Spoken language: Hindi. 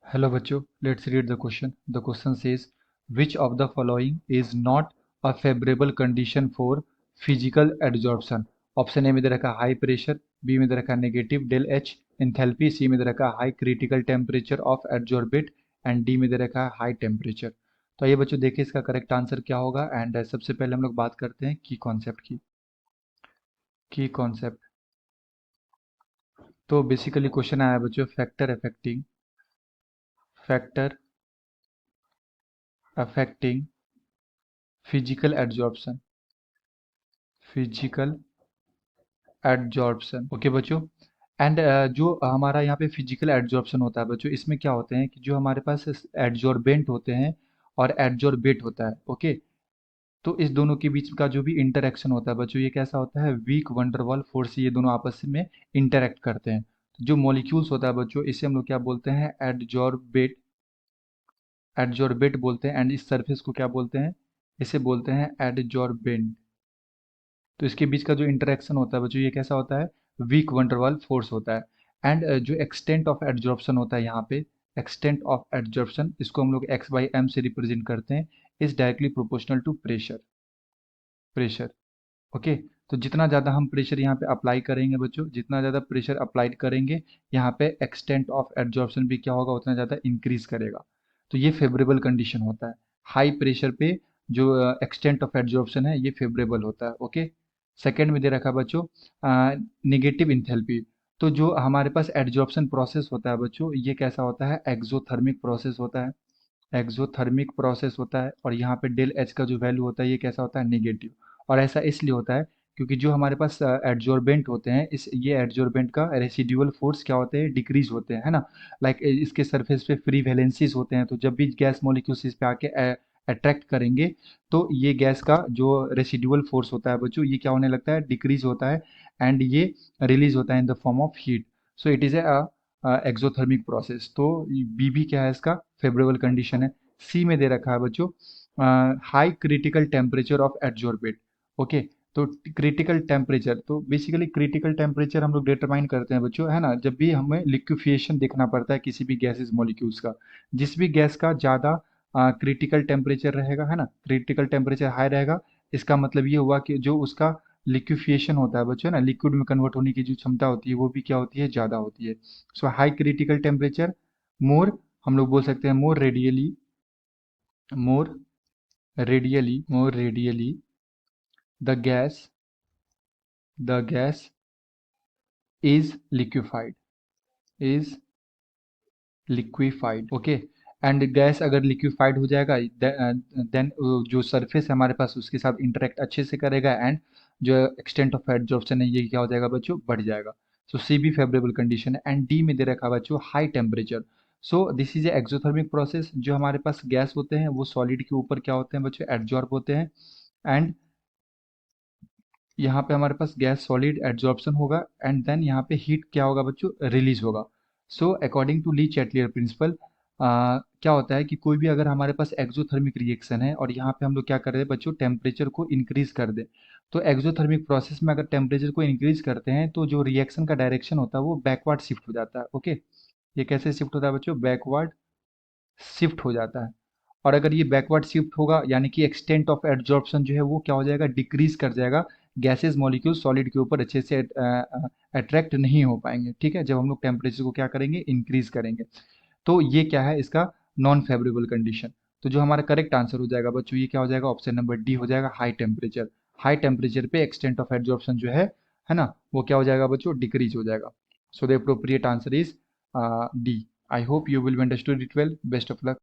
Hello बच्चों, let's read the question. The question says, which of the following is not a favorable condition for physical adsorption? Option A में दे रखा हाई प्रेशर, बी में दे रखा नेगेटिव डेल एच एंथैल्पी, सी में दे रखा high critical temperature of adsorbate and D में दे रखा हाई टेम्परेचर। तो ये बच्चों देखिए इसका करेक्ट आंसर क्या होगा। एंड सबसे पहले हम लोग बात करते हैं की कॉन्सेप्ट की। की कॉन्सेप्ट तो बेसिकली क्वेश्चन आया बच्चों, factor affecting physical adsorption, physical adsorption. Okay बच्चों। एंड जो हमारा यहाँ पे फिजिकल एडजॉर्प्शन होता है बच्चों, इसमें क्या होते हैं कि जो हमारे पास एडजॉर्बेंट होते हैं और एडजॉर्बेट होता है। ओके। तो इस दोनों के बीच का जो भी इंटरेक्शन होता है बच्चों, ये कैसा होता है, वीक वंडरवॉल फोर्स, ये दोनों आपस में इंटरेक्ट करते हैं। तो जो मॉलिक्यूल्स होता है बच्चों, इसे हम लोग क्या बोलते हैं, एडजॉर्बेट, एडजॉर्बेट बोलते हैं। एंड इस सरफेस को क्या बोलते हैं, इसे बोलते हैं एडजॉर्बेंट। तो इसके बीच का जो इंटरेक्शन होता है बच्चों, ये कैसा होता है, वीक वंडरवाल फोर्स होता है। एंड जो एक्सटेंट ऑफ एडजॉर्प्शन होता है यहाँ पे, एक्सटेंट ऑफ एडजॉर्प्शन, इसको हम लोग एक्स बाई एम से रिप्रेजेंट करते हैं, is directly proportional to pressure. Pressure. Okay. तो जितना ज़्यादा हम प्रेशर यहाँ पे अप्लाई करेंगे बच्चों, जितना ज़्यादा प्रेशर अप्लाई करेंगे, यहाँ पे एक्सटेंट ऑफ एडजॉर्प्शन भी क्या होगा, उतना ज़्यादा इंक्रीज करेगा। तो ये फेवरेबल कंडीशन होता है। हाई प्रेशर पे जो एक्सटेंट ऑफ एडजॉर्प्शन है, ये फेवरेबल होता है। ओके। सेकेंड में दे रखा बच्चों निगेटिव इंथैल्पी। तो जो हमारे पास एडजॉर्प्शन प्रोसेस होता है बच्चों, ये कैसा होता है, एक्सोथर्मिक प्रोसेस होता है। एक्सोथर्मिक प्रोसेस होता है, और यहाँ पे डेल एच का जो वैल्यू होता है, ये कैसा होता है, नेगेटिव। और ऐसा इसलिए होता है क्योंकि जो हमारे पास एडजॉर्बेंट होते हैं, इस ये एडजॉर्बेंट का रेसिड्यूअल फोर्स क्या होते हैं, डिक्रीज होते हैं, है ना। लाइक इसके सरफेस पे फ्री वैलेंसीज होते हैं, तो जब भी गैस मॉलिक्यूल्स इस पे आके अट्रैक्ट करेंगे, तो ये गैस का जो रेसिड्यूअल फोर्स होता है बच्चों, ये क्या होने लगता है, डिक्रीज होता है। एंड ये रिलीज होता है in the form of heat. So it is a exothermic process. तो बी भी क्या है, इसका फेवरेबल कंडीशन है। सी में दे रखा है बच्चों high critical temperature of adsorbate. Okay. तो क्रिटिकल टेम्परेचर, तो बेसिकली क्रिटिकल टेम्परेचर हम लोग डिटरमाइन करते हैं बच्चों, है ना, जब भी हमें लिक्विफिएशन देखना पड़ता है किसी भी गैसेस मॉलिक्यूल्स का। जिस भी गैस का ज़्यादा क्रिटिकल टेम्परेचर रहेगा, है ना, क्रिटिकल टेम्परेचर हाई रहेगा, इसका मतलब ये हुआ कि जो उसका लिक्विफिएशन होता है बच्चों, ना, लिक्विड में कन्वर्ट होने की जो क्षमता होती है, वो भी क्या होती है, ज़्यादा होती है। So high critical temperature, more, हम लोग बोल सकते हैं more radially, more more radially the gas, the gas is liquefied, is liquefied. Okay. And gas अगर लिक्विफाइड हो जाएगा, देन जो सरफेस है हमारे पास, उसके साथ इंटरेक्ट अच्छे से करेगा, एंड जो एक्सटेंट ऑफ एडजॉर्प्शन है, ये क्या हो जाएगा बच्चों, बढ़ जाएगा। सो सी भी फेवरेबल कंडीशन है। एंड डी में दे रखा बच्चों high temperature. So this is a exothermic process. जो हमारे पास गैस होते हैं, वो सॉलिड के ऊपर क्या होते हैं बच्चों, एडजॉर्ब होते हैं। एंड यहाँ पे हमारे पास गैस सॉलिड एड्जॉर्प्शन होगा, एंड देन यहाँ पे हीट क्या होगा बच्चों, रिलीज होगा। So according to Le Chatelier principle, क्या होता है कि कोई भी अगर हमारे पास एक्सोथर्मिक रिएक्शन है, और यहाँ पे हम लोग क्या कर रहे हैं बच्चों, टेम्परेचर को इंक्रीज कर दें। तो एक्सोथर्मिक प्रोसेस में अगर टेम्परेचर को इंक्रीज करते हैं, तो जो रिएक्शन का डायरेक्शन होता है, वो बैकवर्ड शिफ्ट हो जाता है। ओके। ये कैसे शिफ्ट होता है बच्चों, बैकवर्ड शिफ्ट हो जाता है। और अगर ये बैकवर्ड शिफ्ट होगा, यानी कि एक्सटेंट ऑफ एड्जॉर्प्शन जो है, वो क्या हो जाएगा, डिक्रीज कर जाएगा। गैसेस मॉलिक्यूल सॉलिड के ऊपर अच्छे से अट्रैक्ट नहीं हो पाएंगे, ठीक है, जब हम लोग टेम्परेचर को क्या करेंगे, इंक्रीज करेंगे। तो ये क्या है, इसका नॉन फेवरेबल कंडीशन। तो जो हमारा करेक्ट आंसर हो जाएगा बच्चों, ये क्या हो जाएगा, ऑप्शन नंबर डी हो जाएगा, हाई टेम्परेचर। हाई टेम्परेचर पे एक्सटेंट ऑफ एड्जॉर्प्शन जो है ना, वो क्या हो जाएगा बच्चों, डिक्रीज हो जाएगा। So the appropriate answer is D. I hope you will understood it well. Best of luck.